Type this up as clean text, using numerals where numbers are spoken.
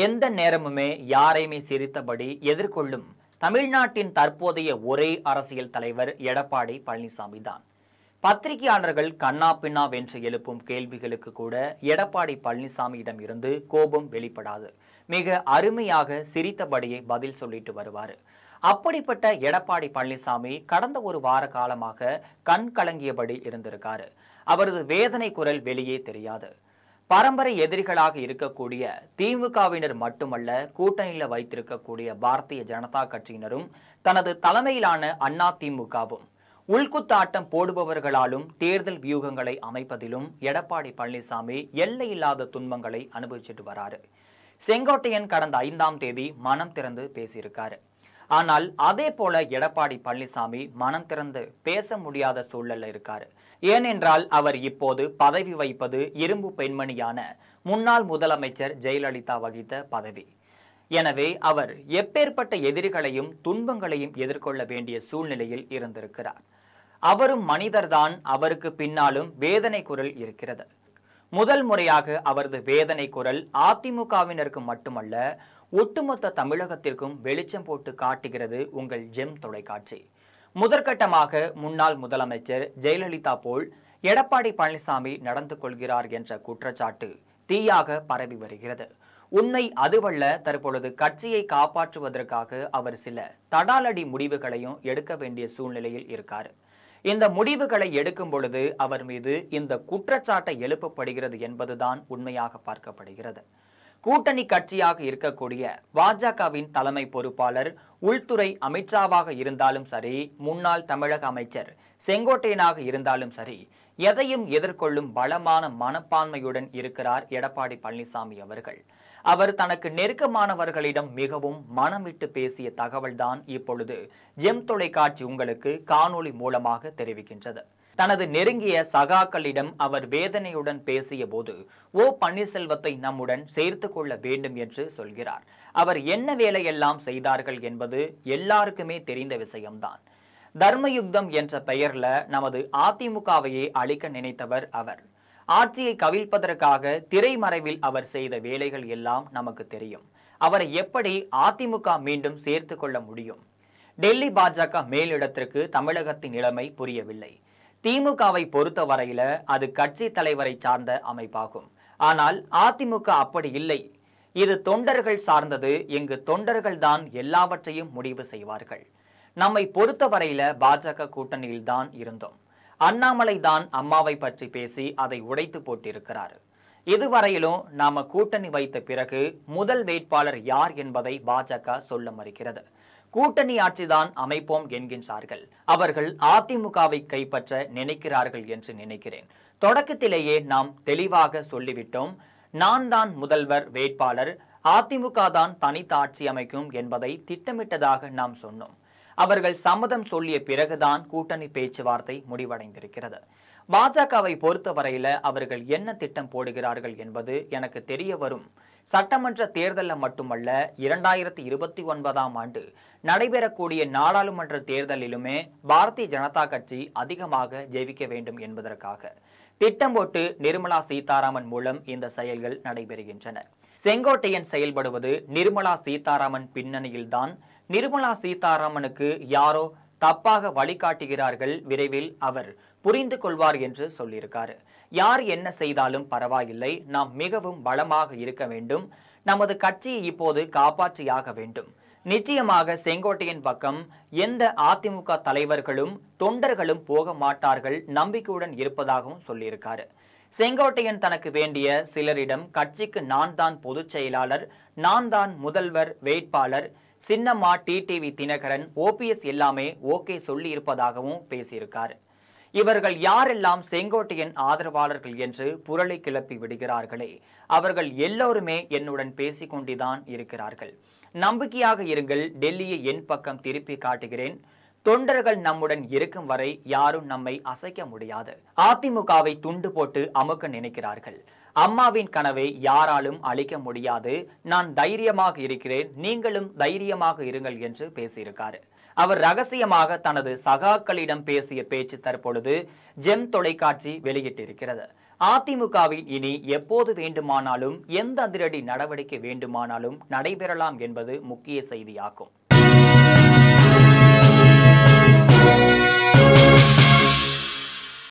எந்த நேரமுமே யாரையுமே சிரித்தபடி எதிர்கொள்ளும் தமிழ்நாட்டின் தற்போதைய ஒரே அரசியல் தலைவர் எடப்பாடி பழனிசாமி தான். பத்திரிகையாளர்கள் கண்ணா பின்னா வென்று எழுப்பும் கேள்விகளுக்கு கூட எடப்பாடி பழனிசாமியிடம் இருந்து கோபம் வெளிப்படாது. மிக அருமையாக சிரித்தபடியே பதில் சொல்லிட்டு வருவார். அப்படிப்பட்ட எடப்பாடி பழனிசாமி கடந்த ஒரு வார காலமாக கண் கலங்கியபடி இருந்திருக்காரு. அவரது வேதனை குரல் வெளியே தெரியாது. பரம்பரை எதிரிகளாக இருக்கக்கூடிய திமுகவினர் மட்டுமல்ல, கூட்டணியில் வைத்திருக்கக்கூடிய பாரதிய ஜனதா கட்சியினரும் தனது தலைமையிலான அதிமுகவும் உள்குத்தாட்டம் போடுபவர்களாலும் தேர்தல் வியூகங்களை அமைப்பதிலும் எடப்பாடி பழனிசாமி எல்லையில்லாத துன்பங்களை அனுபவிச்சுட்டு வராரு. செங்கோட்டையன் கடந்த 5ஆம் தேதி மனம் திறந்து பேசியிருக்காரு. ஆனால் அதே போல எடப்பாடி பழனிசாமி மனம் திறந்து பேச முடியாத சூழல்ல இருக்காரு. ஏனென்றால் அவர் இப்போது பதவி வைப்பது இரும்பு பெண்மணியான முன்னாள் முதலமைச்சர் ஜெயலலிதா வகித்த பதவி. எனவே அவர் எப்பேற்பட்ட எதிரிகளையும் துன்பங்களையும் எதிர்கொள்ள வேண்டிய சூழ்நிலையில் இருந்திருக்கிறார். அவரும் மனிதர்தான். அவருக்கு பின்னாலும் வேதனை குரல் இருக்கிறது. முதல் முறையாக அவரது வேதனை குரல் அதிமுகவினருக்கு மட்டுமல்ல, ஒட்டுமொத்த தமிழகத்திற்கும் வெளிச்சம் போட்டு காட்டுகிறது உங்கள் ஜெம் தொலைக்காட்சி. முதற்கட்டமாக முன்னாள் முதலமைச்சர் ஜெயலலிதா போல் எடப்பாடி பழனிசாமி நடந்து கொள்கிறார் என்ற குற்றச்சாட்டு தீயாக பரவி வருகிறது. உண்மை அதுவல்ல. தற்பொழுது கட்சியை காப்பாற்றுவதற்காக அவர் சில தடாலடி முடிவுகளையும் எடுக்க வேண்டிய சூழ்நிலையில் இருக்காரு. இந்த முடிவுகளை எடுக்கும் பொழுது அவர் மீது இந்த குற்றச்சாட்டை எழுப்பப்படுகிறது என்பதுதான் உண்மையாக பார்க்கப்படுகிறது. கூட்டணி கட்சியாக இருக்கக்கூடிய பாஜகவின் தலைமை பொறுப்பாளர் உள்துறை அமித்ஷாவாக இருந்தாலும் சரி, முன்னாள் தமிழக அமைச்சர் செங்கோட்டையனாக இருந்தாலும் சரி, எதையும் எதிர்கொள்ளும் பலமான மனப்பான்மையுடன் இருக்கிறார் எடப்பாடி பழனிசாமி அவர்கள். அவர் தனக்கு நெருக்கமானவர்களிடம் மிகவும் மனம் விட்டு பேசிய தகவல்தான் இப்பொழுது ஜெம் தொலைக்காட்சி உங்களுக்கு காணொளி மூலமாக தெரிவிக்கின்றது. தனது நெருங்கிய சகாக்களிடம் அவர் வேதனையுடன் பேசிய போது ஓ பன்னீர்செல்வத்தை நம்முடன் சேர்த்து கொள்ள வேண்டும் என்று சொல்கிறார். அவர் என்ன வேலையெல்லாம் செய்தார்கள் என்பது எல்லாருக்குமே தெரிந்த விஷயம்தான். தர்மயுக்தம் என்ற பெயர்ல நமது அதிமுகவையே அழிக்க நினைத்தவர் அவர். ஆட்சியை கவிழ்ப்பதற்காக திரைமறைவில் அவர் செய்த வேலைகள் எல்லாம் நமக்கு தெரியும். அவரை எப்படி அதிமுக மீண்டும் சேர்த்து கொள்ள முடியும்? டெல்லி பாஜக மேலிடத்திற்கு தமிழகத்தின் நிலைமை புரியவில்லை. திமுகவை பொறுத்த வரையில அது கட்சி தலைவரை சார்ந்த அமைப்பாகும். ஆனால் அதிமுக அப்படி இல்லை. இது தொண்டர்கள் சார்ந்தது. இங்கு தொண்டர்கள் தான் எல்லாவற்றையும் முடிவு செய்வார்கள். நம்மை பொறுத்த வரையில பாஜக கூட்டணியில் தான் இருந்தோம். அண்ணாமலை தான் அம்மாவை பற்றி பேசி அதை உடைத்து போட்டிருக்கிறார். இதுவரையிலும் நாம கூட்டணி வைத்த பிறகு முதல் வேட்பாளர் யார் என்பதை பாஜக சொல்ல மறுக்கிறது. கூட்டணி ஆட்சிதான் அமைப்போம் என்கின்றார்கள். அவர்கள் அதிமுகவை கைப்பற்ற நினைக்கிறார்கள் என்று நினைக்கிறேன். தொடக்கத்திலேயே நாம் தெளிவாக சொல்லிவிட்டோம். நான் தான் முதல்வர் வேட்பாளர், அதிமுக தான் தனித்த ஆட்சி அமைக்கும் என்பதை திட்டமிட்டதாக நாம் சொன்னோம். அவர்கள் சம்மதம் சொல்லிய பிறகுதான் கூட்டணி பேச்சுவார்த்தை முடிவடைந்திருக்கிறது. பாஜகவை பொறுத்தவரையில அவர்கள் என்ன திட்டம் போடுகிறார்கள் என்பது எனக்கு தெரிய வரும். சட்டமன்ற தேர்தலில் மட்டுமல்ல, 2029ஆம் ஆண்டு நடைபெறக்கூடிய நாடாளுமன்ற தேர்தலிலுமே பாரதிய ஜனதா கட்சி அதிகமாக ஜெயிக்க வேண்டும் என்பதற்காக திட்டம் போட்டு நிர்மலா சீதாராமன் மூலம் இந்த செயல்கள் நடைபெறுகின்றன. செங்கோட்டையன் செயல்படுவது நிர்மலா சீதாராமன் பின்னணியில்தான். நிர்மலா சீதாராமனுக்கு யாரோ தப்பாக வழிகாட்டுகிறார்கள். விரைவில் அவர் புரிந்து கொள்வார் என்று சொல்லியிருக்காரு. யார் என்ன செய்தாலும் பரவாயில்லை, நாம் மிகவும் பலமாக இருக்க வேண்டும். நமது கட்சியை இப்போது காப்பாற்றியாக வேண்டும். நிச்சயமாக செங்கோட்டையன் பக்கம் எந்த அதிமுக தலைவர்களும் தொண்டர்களும் போக மாட்டார்கள், நம்பிக்கையுடன் இருப்பதாகவும் சொல்லியிருக்காரு. செங்கோட்டையன் தனக்கு வேண்டிய சிலரிடம் கட்சிக்கு நான் தான் பொதுச் செயலாளர், நான் தான் முதல்வர் வேட்பாளர், சின்னம்மா, டிடிவி தினகரன், OPS எல்லாமே ஓகே சொல்லி இருப்பதாகவும் பேசியிருக்காரு. இவர்கள் யாரெல்லாம் செங்கோட்டையன் ஆதரவாளர்கள் என்று புரளை கிளப்பி விடுகிறார்களே, அவர்கள் எல்லோருமே என்னுடன் பேசிக்கொண்டுதான் இருக்கிறார்கள். நம்பிக்கையாக இருங்கள். டெல்லியை என் பக்கம் திருப்பி காட்டுகிறேன். தொண்டர்கள் நம்முடன் இருக்கும் வரை யாரும் நம்மை அசைக்க முடியாது. அதிமுகவை துண்டு போட்டு அமுக்க நினைக்கிறார்கள். அம்மாவின் கனவை யாராலும் அழிக்க முடியாது. நான் தைரியமாக இருக்கிறேன், நீங்களும் தைரியமாக இருங்கள் என்று பேசியிருக்காரு. அவர் ரகசியமாக தனது சகாக்களிடம் பேசிய பேச்சு தற்பொழுது ஜெம் தொலைக்காட்சி வெளியிட்டிருக்கிறது. அதிமுகவில் இனி எப்போது வேண்டுமானாலும் எந்த அதிரடி நடவடிக்கை வேண்டுமானாலும் நடைபெறலாம் என்பது முக்கிய செய்தியாகும்.